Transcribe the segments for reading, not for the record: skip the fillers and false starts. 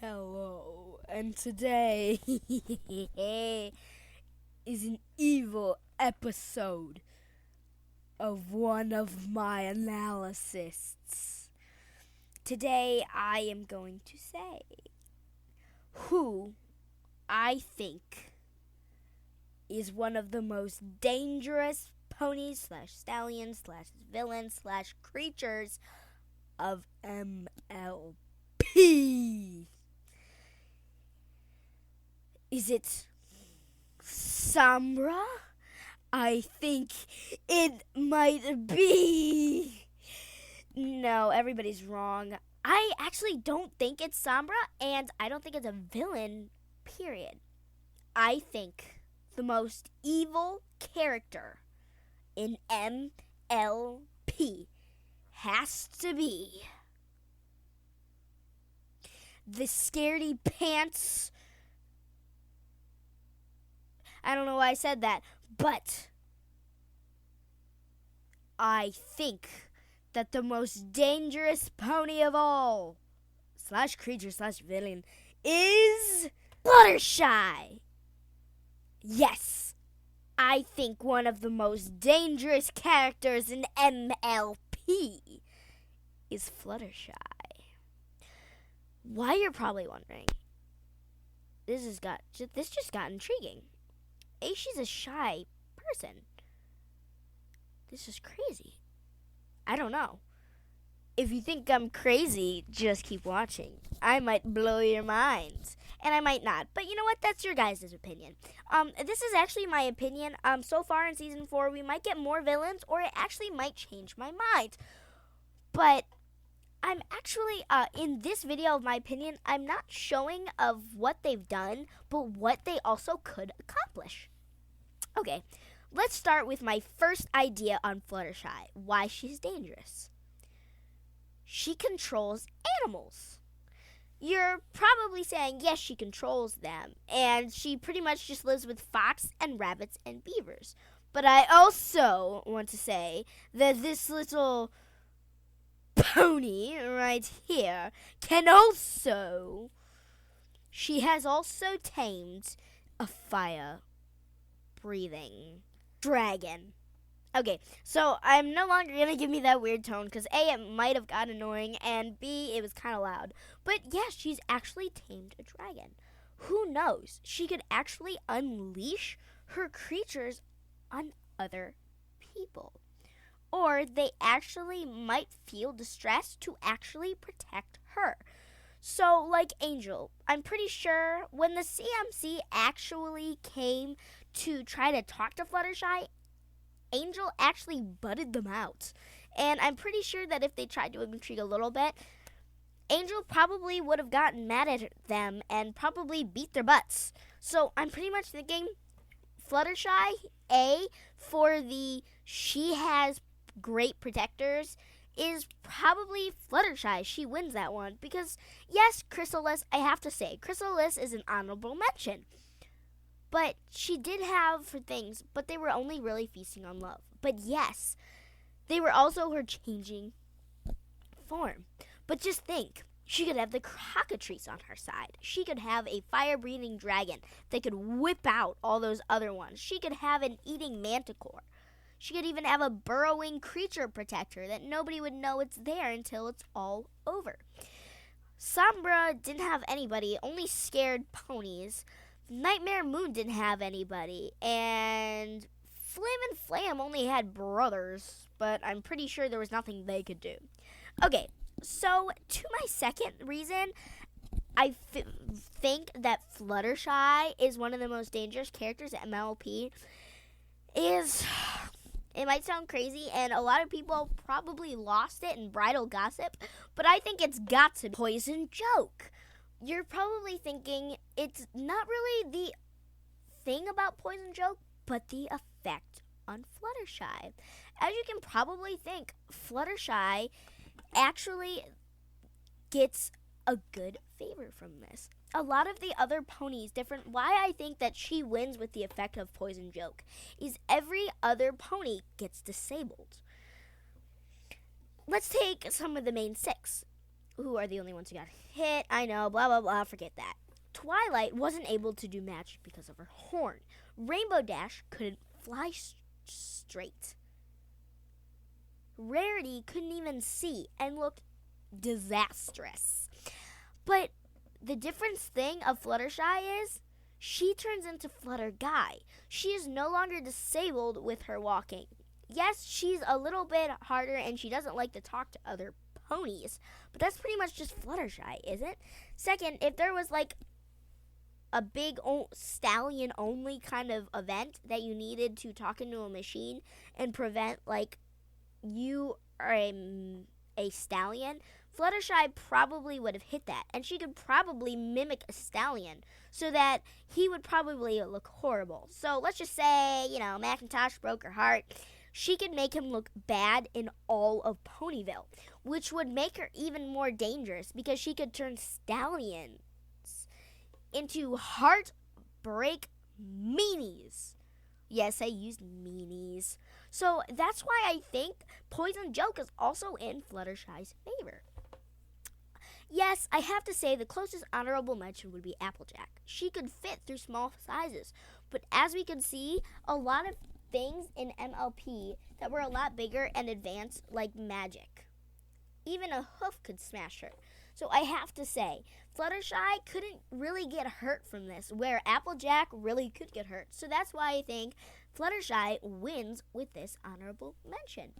Hello, and today is an evil episode of one of my analyses. Today I am going to say who I think is one of the most dangerous ponies slash stallions slash villains slash creatures of MLP. Is it Sombra? I think it might be. No, everybody's wrong. I actually don't think it's Sombra, and I don't think it's a villain, period. I think the most evil character in MLP has to be the scaredy pants. I don't know why I said that, but I think that the most dangerous pony of all, slash creature slash villain, is Fluttershy. Yes, I think one of the most dangerous characters in MLP is Fluttershy. Why, you're probably wondering. This just got intriguing. She's a shy person. This is crazy. I don't know. If you think I'm crazy, just keep watching. I might blow your minds. And I might not. But you know what? That's your guys' opinion. This is actually my opinion. So far in Season 4, we might get more villains, or it actually might change my mind. But I'm actually, in this video of my opinion, I'm not showing of what they've done, but what they also could accomplish. Okay, let's start with my first idea on Fluttershy, why she's dangerous. She controls animals. You're probably saying, yes, she controls them, and she pretty much just lives with fox and rabbits and beavers. But I also want to say that this little pony right here she has also tamed a fire-breathing dragon. Okay, so I'm no longer going to give me that weird tone because A, it might have got annoying, and B, it was kind of loud. But yeah, she's actually tamed a dragon. Who knows? She could actually unleash her creatures on other people. Or they actually might feel distressed to actually protect her. So, like Angel, I'm pretty sure when the CMC actually came to try to talk to Fluttershy, Angel actually butted them out. And I'm pretty sure that if they tried to intrigue a little bit, Angel probably would have gotten mad at them and probably beat their butts. So I'm pretty much thinking Fluttershy, for the she has great protectors, is probably Fluttershy. She wins that one. Because, yes, Chrysalis, I have to say, Chrysalis is an honorable mention. But she did have her things, but they were only really feasting on love. But yes, they were also her changing form. But just think, she could have the cockatrice on her side. She could have a fire-breathing dragon that could whip out all those other ones. She could have an eating manticore. She could even have a burrowing creature protector that nobody would know it's there until it's all over. Sombra didn't have anybody, only scared ponies. Nightmare Moon didn't have anybody, and Flim and Flam only had brothers, but I'm pretty sure there was nothing they could do. Okay, so to my second reason, I think that Fluttershy is one of the most dangerous characters at MLP is, it might sound crazy, and a lot of people probably lost it in bridal gossip, but I think it's got to be Poison Joke. You're probably thinking it's not really the thing about Poison Joke, but the effect on Fluttershy. As you can probably think, Fluttershy actually gets a good favor from this. A lot of the other ponies, why I think that she wins with the effect of Poison Joke is every other pony gets disabled. Let's take some of the main six. who are the only ones who got hit. I know, blah, blah, blah, forget that. Twilight wasn't able to do magic because of her horn. Rainbow Dash couldn't fly straight. Rarity couldn't even see and looked disastrous. But the difference thing of Fluttershy is she turns into Flutter Guy. She is no longer disabled with her walking. Yes, she's a little bit harder and she doesn't like to talk to other ponies, but that's pretty much just Fluttershy, isn't it? Second, if there was like a big stallion only kind of event that you needed to talk into a machine and prevent like you are a stallion, Fluttershy probably would have hit that, and she could probably mimic a stallion so that he would probably look horrible. So let's just say, Macintosh broke her heart. She could make him look bad in all of Ponyville, which would make her even more dangerous because she could turn stallions into heartbreak meanies. Yes, I used meanies. So that's why I think Poison Joke is also in Fluttershy's favor. Yes, I have to say the closest honorable mention would be Applejack. She could fit through small sizes, but as we can see, a lot of things in MLP that were a lot bigger and advanced, like magic. Even a hoof could smash her. So I have to say, Fluttershy couldn't really get hurt from this, where Applejack really could get hurt. So that's why I think Fluttershy wins with this honorable mention.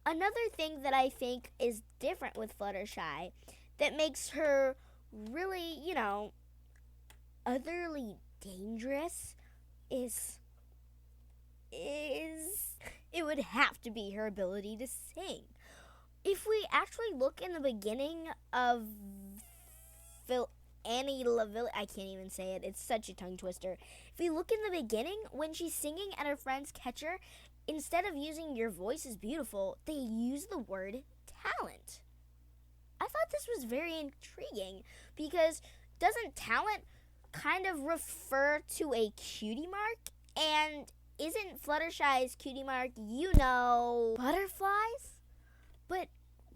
Another thing that I think is different with Fluttershy that makes her really, utterly dangerous is it would have to be her ability to sing. If we actually look in the beginning of Annie LaVille, I can't even say it, it's such a tongue twister. If we look in the beginning, when she's singing and her friends catch her, instead of using your voice is beautiful, they use the word talent. I thought this was very intriguing because doesn't talent kind of refer to a cutie mark? And isn't Fluttershy's cutie mark, butterflies? But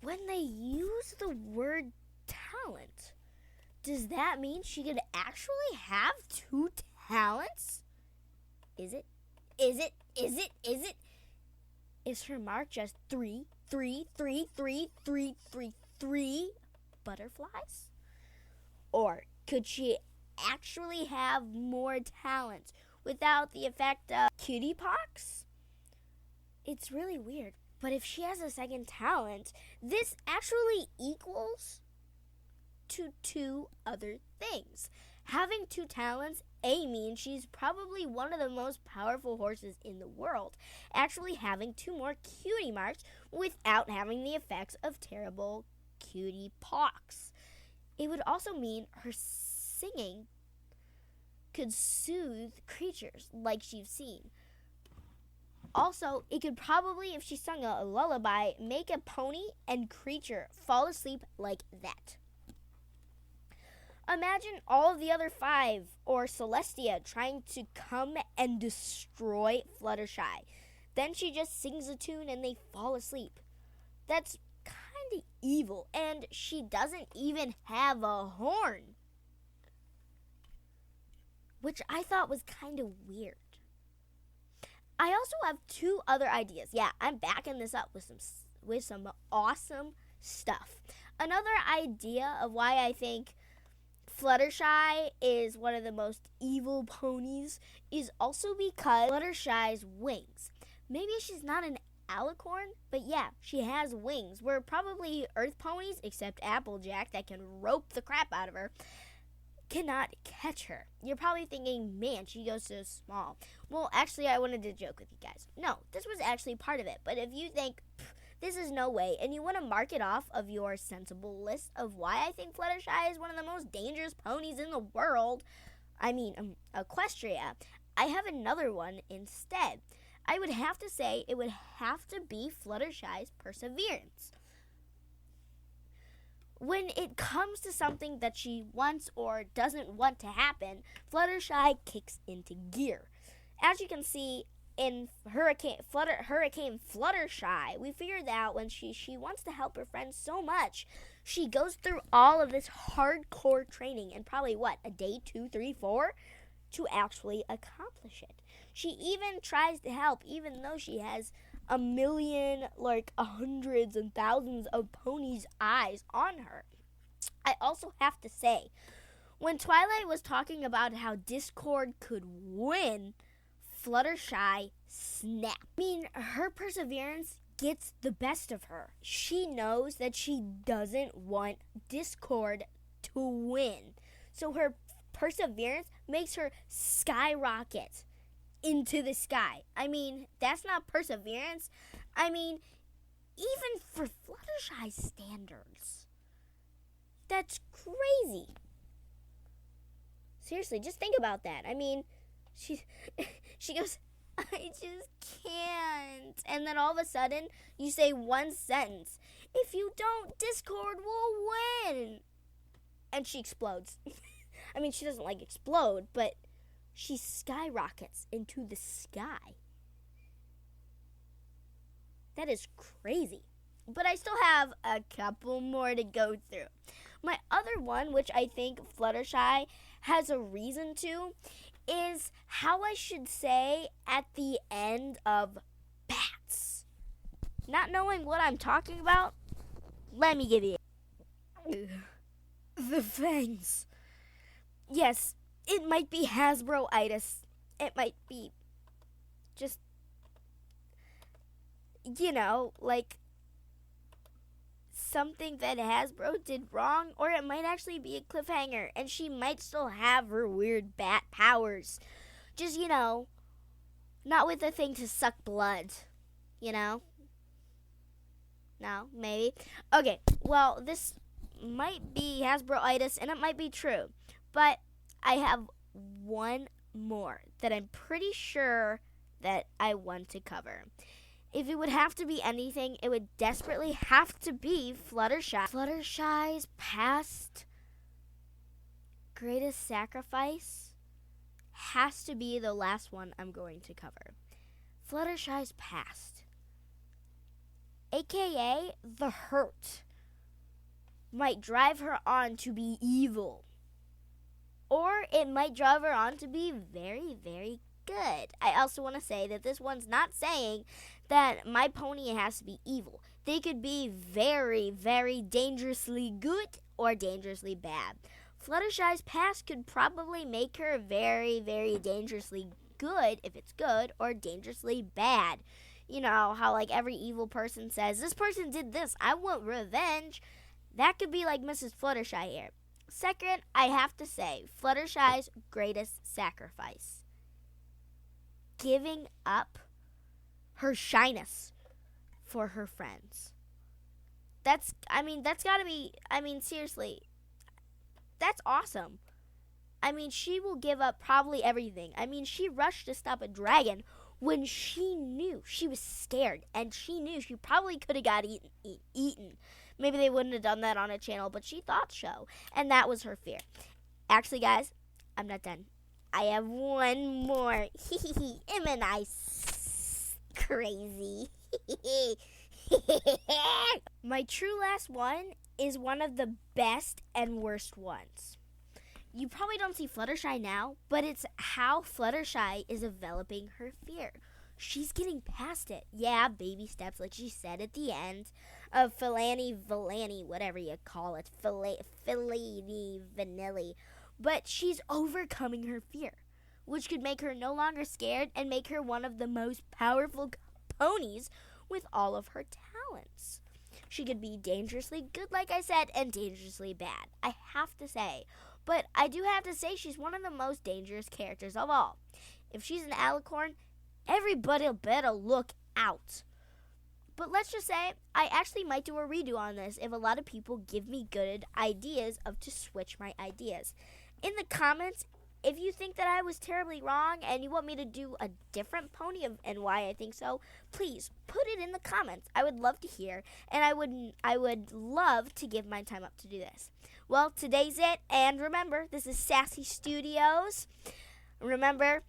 when they use the word talent, does that mean she could actually have 2 talents? Is it? Is her mark just 3 butterflies? Or could she actually have more talents without the effect of cutie pox? It's really weird. But if she has a second talent, this actually equals to 2 other things. Having 2 talents, A, means she's probably one of the most powerful horses in the world, actually having 2 more cutie marks without having the effects of terrible cutie pox. It would also mean her singing could soothe creatures like you've seen. Also, it could probably, if she sung a lullaby, make a pony and creature fall asleep like that. Imagine all of the other 5 or Celestia trying to come and destroy Fluttershy. Then she just sings a tune and they fall asleep. That's kind of evil, and she doesn't even have a horn, which I thought was kind of weird. I also have 2 other ideas. Yeah, I'm backing this up with some awesome stuff. Another idea of why I think Fluttershy is one of the most evil ponies is also because Fluttershy's wings. Maybe she's not an alicorn, but yeah, she has wings. We're probably earth ponies, except Applejack that can rope the crap out of her, cannot catch her. You're probably thinking, man, she goes so small. Well, actually, I wanted to joke with you guys. No, this was actually part of it. But if you think, this is no way, and you want to mark it off of your sensible list of why I think Fluttershy is one of the most dangerous ponies in the world, Equestria, I have another one instead. I would have to say it would have to be Fluttershy's perseverance. When it comes to something that she wants or doesn't want to happen, Fluttershy kicks into gear. As you can see in Hurricane Fluttershy, we figured out when she wants to help her friends so much, She goes through all of this hardcore training in probably a day, 2, 3, 4 to actually accomplish it. She even tries to help, even though she has a million, hundreds and thousands of ponies' eyes on her. I also have to say, when Twilight was talking about how Discord could win, Fluttershy snapped. I mean, her perseverance gets the best of her. She knows that she doesn't want Discord to win. So her perseverance makes her skyrocket into the sky. I mean, that's not perseverance. I mean, even for Fluttershy standards, that's crazy. Seriously, just think about that. I mean, she goes, I just can't. And then all of a sudden, you say one sentence. If you don't, Discord will win. And she explodes. I mean, she doesn't explode, but she skyrockets into the sky. That is crazy. But I still have a couple more to go through. My other one, which I think Fluttershy has a reason to, is how I should say at the end of bats. Not knowing what I'm talking about, let me give you the fangs. Yes, it might be Hasbro-itis. It might be just, something that Hasbro did wrong, or it might actually be a cliffhanger, and she might still have her weird bat powers. Just, not with the thing to suck blood, No, maybe. Okay, well, this might be Hasbro-itis, and it might be true, but I have one more that I'm pretty sure that I want to cover. If it would have to be anything, it would desperately have to be Fluttershy. Fluttershy's past greatest sacrifice has to be the last one I'm going to cover. Fluttershy's past, aka the hurt, might drive her on to be evil. Or it might drive her on to be very, very good. I also want to say that this one's not saying that my pony has to be evil. They could be very, very dangerously good or dangerously bad. Fluttershy's past could probably make her very, very dangerously good if it's good, or dangerously bad. You know how every evil person says, this person did this, I want revenge. That could be like Mrs. Fluttershy here. Second, I have to say, Fluttershy's greatest sacrifice. Giving up her shyness for her friends. That's gotta be, seriously, that's awesome. She will give up probably everything. She rushed to stop a dragon when she knew she was scared, and she knew she probably could have got eaten. Maybe they wouldn't have done that on a channel, but she thought so, and that was her fear. Actually, guys, I'm not done. I have one more. Am I crazy? My true last one is one of the best and worst ones. You probably don't see Fluttershy now, but it's how Fluttershy is developing her fear. She's getting past it. Yeah, baby steps, like she said at the end of Villani, whatever you call it, Fellini Vanilli. But she's overcoming her fear, which could make her no longer scared and make her one of the most powerful ponies with all of her talents. She could be dangerously good, like I said, and dangerously bad, I have to say. But I do have to say she's one of the most dangerous characters of all. If she's an alicorn, everybody better look out. But let's just say I actually might do a redo on this if a lot of people give me good ideas to switch my ideas. In the comments, if you think that I was terribly wrong and you want me to do a different pony and why I think so, please put it in the comments. I would love to hear, and I would love to give my time up to do this. Well, today's it, and remember, this is Sassystudios. Remember,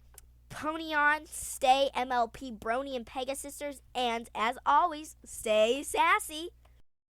pony on, stay MLP Brony and Pegasisters, and as always, stay sassy.